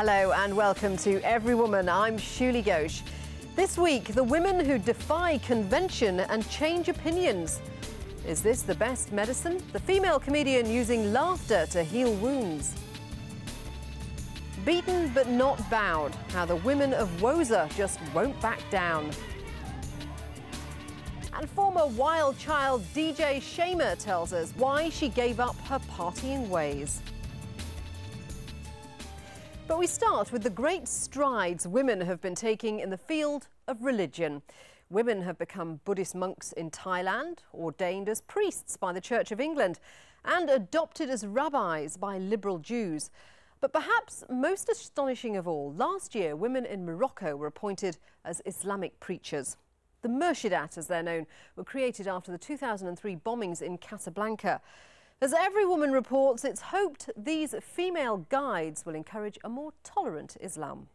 Hello and welcome to Everywoman. I'm Shuli Ghosh. This week, the women who defy convention and change opinions. Is this the best medicine? The female comedian using laughter to heal wounds. Beaten but not bowed. How the women of Woza just won't back down. And former Wild Child DJ Shamer tells us why she gave up her partying ways. But we start with the great strides women have been taking in the field of religion. Women have become Buddhist monks in Thailand, ordained as priests by the Church of England, and adopted as rabbis by liberal Jews. But perhaps most astonishing of all, last year women in Morocco were appointed as Islamic preachers. The murshidat, as they're known, were created after the 2003 bombings in Casablanca. As Everywoman reports, it's hoped these female guides will encourage a more tolerant Islam.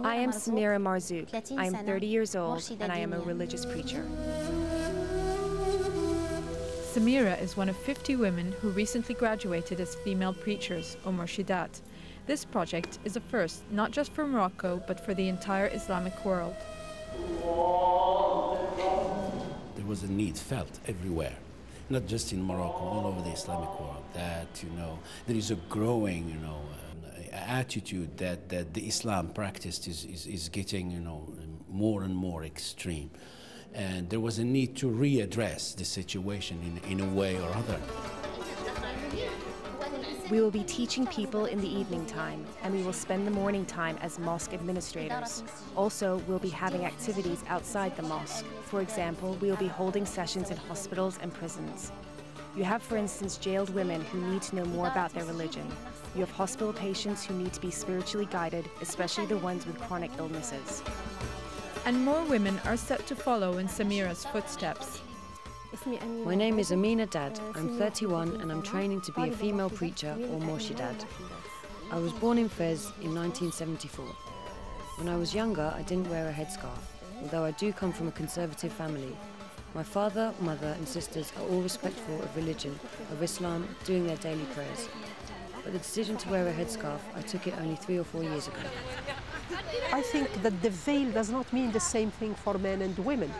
I am Samira Marzouk. I am 30 years old and I am a religious preacher. Samira is one of 50 women who recently graduated as female preachers, or murshidat. This project is a first, not just for Morocco, but for the entire Islamic world. There was a need felt everywhere, not just in Morocco, all over the Islamic world, that, there is a growing, attitude that the Islam practiced is getting, more and more extreme. And there was a need to readdress the situation in a way or other. We will be teaching people in the evening time, and we will spend the morning time as mosque administrators. Also, we'll be having activities outside the mosque. For example, we will be holding sessions in hospitals and prisons. You have, for instance, jailed women who need to know more about their religion. You have hospital patients who need to be spiritually guided, especially the ones with chronic illnesses. And more women are set to follow in Samira's footsteps. My name is Amina Dad. I'm 31 and I'm training to be a female preacher or murshidat. I was born in Fez in 1974. When I was younger, I didn't wear a headscarf, although I do come from a conservative family. My father, mother and sisters are all respectful of religion, of Islam, doing their daily prayers. But the decision to wear a headscarf, I took it only 3 or 4 years ago. I think that the veil does not mean the same thing for men and women.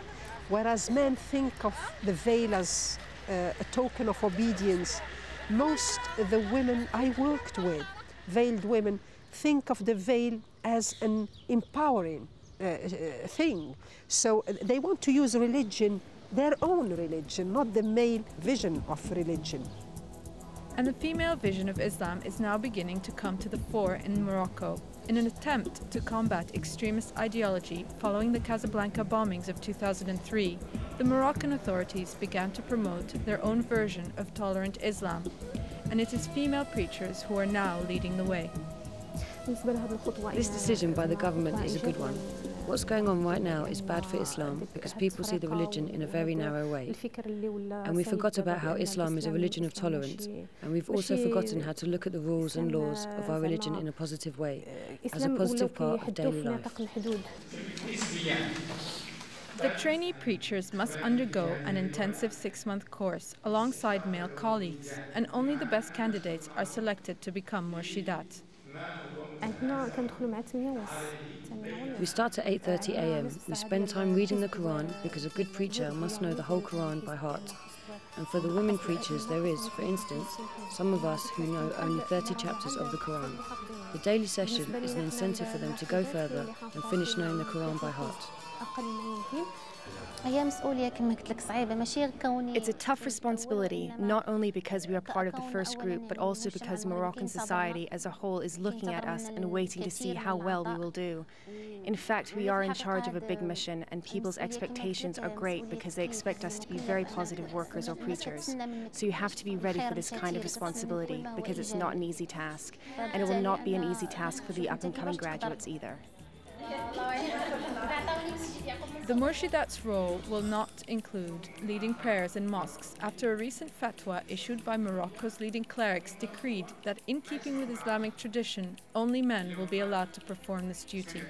Whereas men think of the veil as a token of obedience, most of the women I worked with, veiled women, think of the veil as an empowering thing. So they want to use religion, their own religion, not the male vision of religion. And the female vision of Islam is now beginning to come to the fore in Morocco, in an attempt to combat extremist ideology following the Casablanca bombings of 2003. The Moroccan authorities began to promote their own version of tolerant Islam, and it is female preachers who are now leading the way. This decision by the government is a good one. What's going on right now is bad for Islam because people see the religion in a very narrow way. And we forgot about how Islam is a religion of tolerance, and we've also forgotten how to look at the rules and laws of our religion in a positive way, as a positive part of daily life. The trainee preachers must undergo an intensive 6-month course alongside male colleagues, and only the best candidates are selected to become murshidat. We start at 8:30 a.m. We spend time reading the Quran because a good preacher must know the whole Quran by heart. And for the women preachers there is, for instance, some of us who know only 30 chapters of the Quran. The daily session is an incentive for them to go further and finish knowing the Quran by heart. It's a tough responsibility, not only because we are part of the first group, but also because Moroccan society as a whole is looking at us and waiting to see how well we will do. In fact, we are in charge of a big mission, and people's expectations are great because they expect us to be very positive workers or preachers. So you have to be ready for this kind of responsibility, because it's not an easy task, and it will not be an easy task for the up-and-coming graduates either. The murshidat's role will not include leading prayers in mosques after a recent fatwa issued by Morocco's leading clerics decreed that, in keeping with Islamic tradition, only men will be allowed to perform this duty.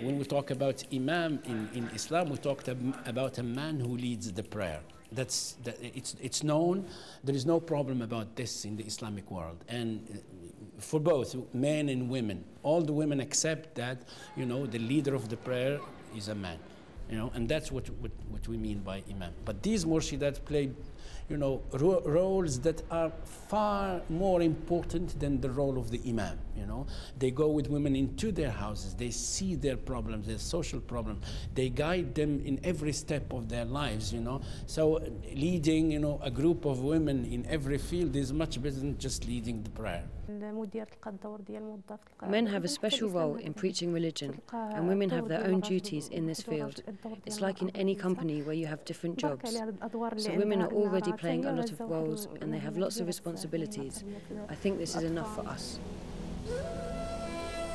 When we talk about imam in Islam, we talked about a man who leads the prayer. It's known. There is no problem about this in the Islamic world, and for both men and women, all the women accept that, you know, the leader of the prayer is a man, you know, and that's what we mean by imam. But these murshidat play, you know, roles that are far more important than the role of the imam, you know. They go with women into their houses, they see their problems, their social problems, they guide them in every step of their lives, you know. So leading, you know, a group of women in every field is much better than just leading the prayer. Men have a special role in preaching religion, and women have their own duties in this field. It's like in any company where you have different jobs. So women are already playing a lot of roles, and they have lots of responsibilities. I think this is enough for us.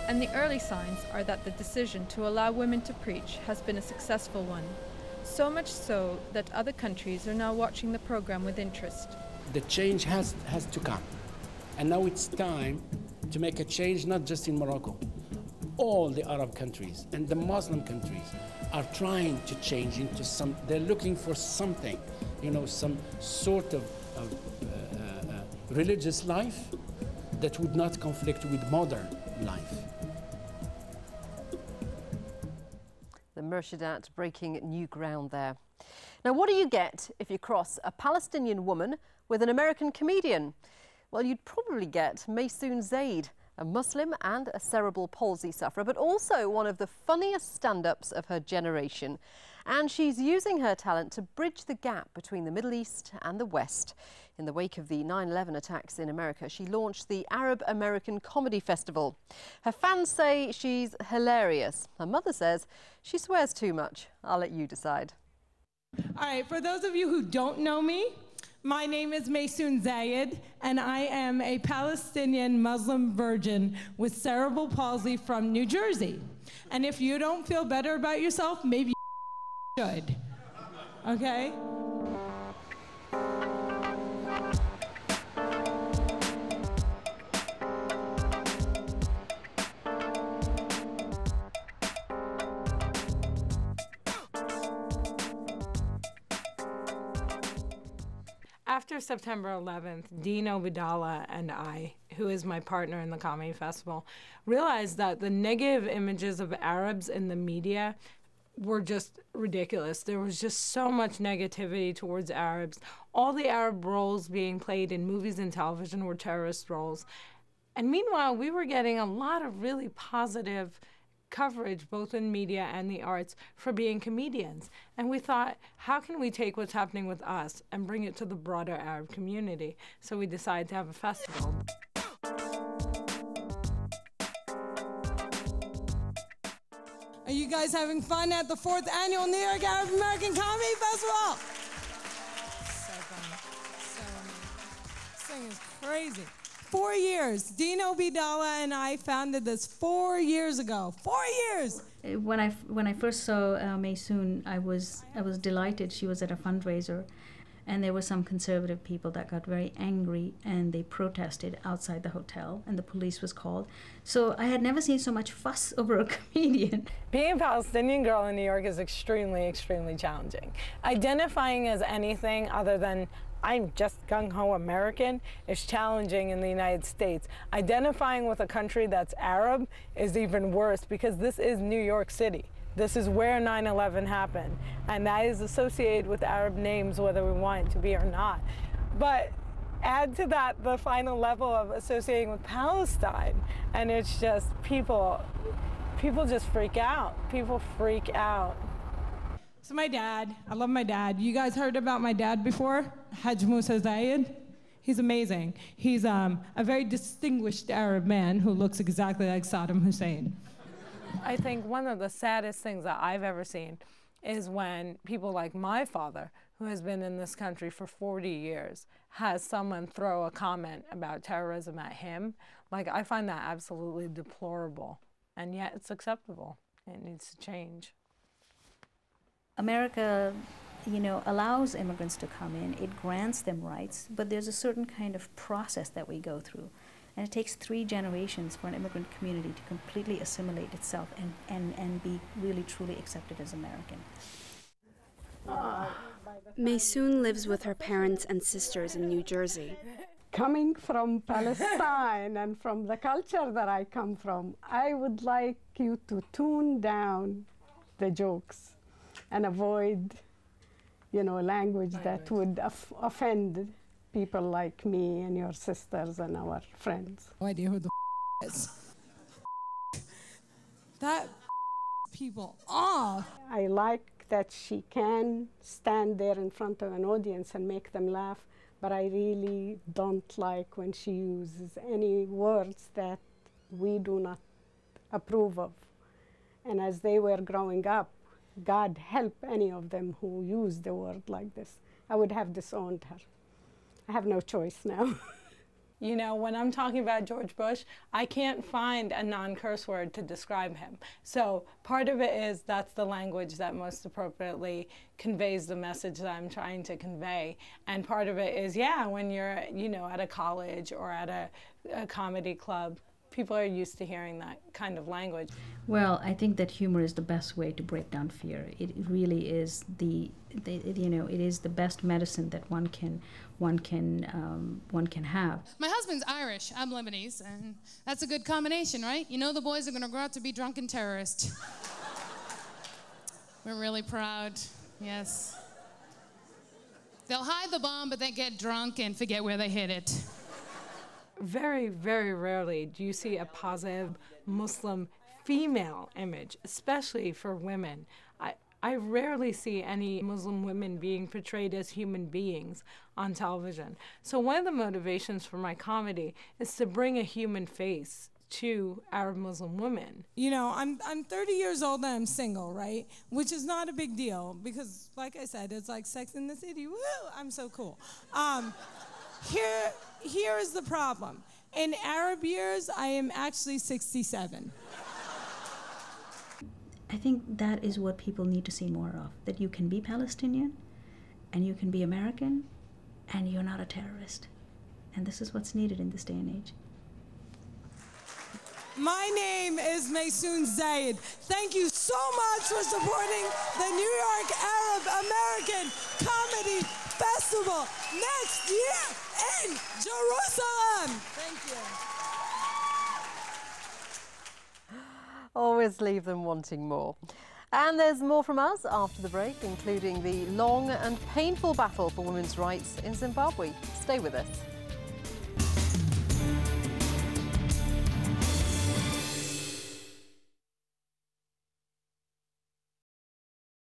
And the early signs are that the decision to allow women to preach has been a successful one. So much so that other countries are now watching the program with interest. The change has to come. And now it's time to make a change, not just in Morocco. All the Arab countries and the Muslim countries are trying to change into some, they're looking for something, you know, some sort of religious life that would not conflict with modern life. The murshidat breaking new ground there. Now, what do you get if you cross a Palestinian woman with an American comedian? Well, you'd probably get Maysoon Zaid, a Muslim and a cerebral palsy sufferer, but also one of the funniest stand-ups of her generation. And she's using her talent to bridge the gap between the Middle East and the West. In the wake of the 9/11 attacks in America, she launched the Arab-American Comedy Festival. Her fans say she's hilarious. Her mother says she swears too much. I'll let you decide. All right, for those of you who don't know me, my name is Maysoon Zayid, and I am a Palestinian Muslim virgin with cerebral palsy from New Jersey. And if you don't feel better about yourself, maybe you should, okay? After September 11th, Dino Vidala and I, who is my partner in the comedy festival, realized that the negative images of Arabs in the media were just ridiculous. There was just so much negativity towards Arabs. All the Arab roles being played in movies and television were terrorist roles. And meanwhile, we were getting a lot of really positive coverage, both in media and the arts, for being comedians. And we thought, how can we take what's happening with us and bring it to the broader Arab community? So we decided to have a festival. Are you guys having fun at the 4th Annual New York Arab American Comedy Festival? So fun. So amazing. This thing is crazy. 4 years. Dino Vidala and I founded this 4 years ago. 4 years! When I first saw Maysoon, I was delighted. She was at a fundraiser, and there were some conservative people that got very angry, and they protested outside the hotel, and the police was called. So I had never seen so much fuss over a comedian. Being a Palestinian girl in New York is extremely, extremely challenging. Identifying as anything other than I'm just gung-ho American is challenging in the United States. Identifying with a country that's Arab is even worse because this is New York City. This is where 9/11 happened, and that is associated with Arab names whether we want it to be or not. But add to that the final level of associating with Palestine, and it's just people just freak out. People freak out. So my dad, I love my dad. You guys heard about my dad before? Hajj Musa Zayid. He's amazing. He's a very distinguished Arab man who looks exactly like Saddam Hussein. I think one of the saddest things that I've ever seen is when people like my father, who has been in this country for 40 years, has someone throw a comment about terrorism at him. Like, I find that absolutely deplorable, and yet it's acceptable. It needs to change. America, allows immigrants to come in. It grants them rights, but there's a certain kind of process that we go through. And it takes 3 generations for an immigrant community to completely assimilate itself and be really, truly accepted as American. Maysoon lives with her parents and sisters in New Jersey. Coming from Palestine and from the culture that I come from, I would like you to tune down the jokes and avoid, language that would offend people like me and your sisters and our friends. No idea who the is. That people off. I like that she can stand there in front of an audience and make them laugh, but I really don't like when she uses any words that we do not approve of. And as they were growing up, God help any of them who use the word like this. I would have disowned her. I have no choice now. When I'm talking about George Bush, I can't find a non-curse word to describe him. So part of it is that's the language that most appropriately conveys the message that I'm trying to convey. And part of it is, when you're, at a college or at a comedy club, people are used to hearing that kind of language. Well, I think that humor is the best way to break down fear. It really is it is the best medicine that one can have. My husband's Irish, I'm Lebanese, and that's a good combination, right? The boys are gonna grow up to be drunken terrorists. We're really proud, yes. They'll hide the bomb, but they get drunk and forget where they hid it. Very, very rarely do you see a positive Muslim female image, especially for women. I rarely see any Muslim women being portrayed as human beings on television. So one of the motivations for my comedy is to bring a human face to Arab Muslim women. I'm 30 years old and I'm single, right? Which is not a big deal because, like I said, it's like Sex in the City. Woo! I'm so cool. Here is the problem. In Arab years, I am actually 67. I think that is what people need to see more of, that you can be Palestinian and you can be American and you're not a terrorist. And this is what's needed in this day and age. My name is Maysoon Zayid. Thank you so much for supporting the New York Arab American Comedy Festival next year in Jerusalem. Thank you. Always leave them wanting more. And there's more from us after the break, including the long and painful battle for women's rights in Zimbabwe. Stay with us.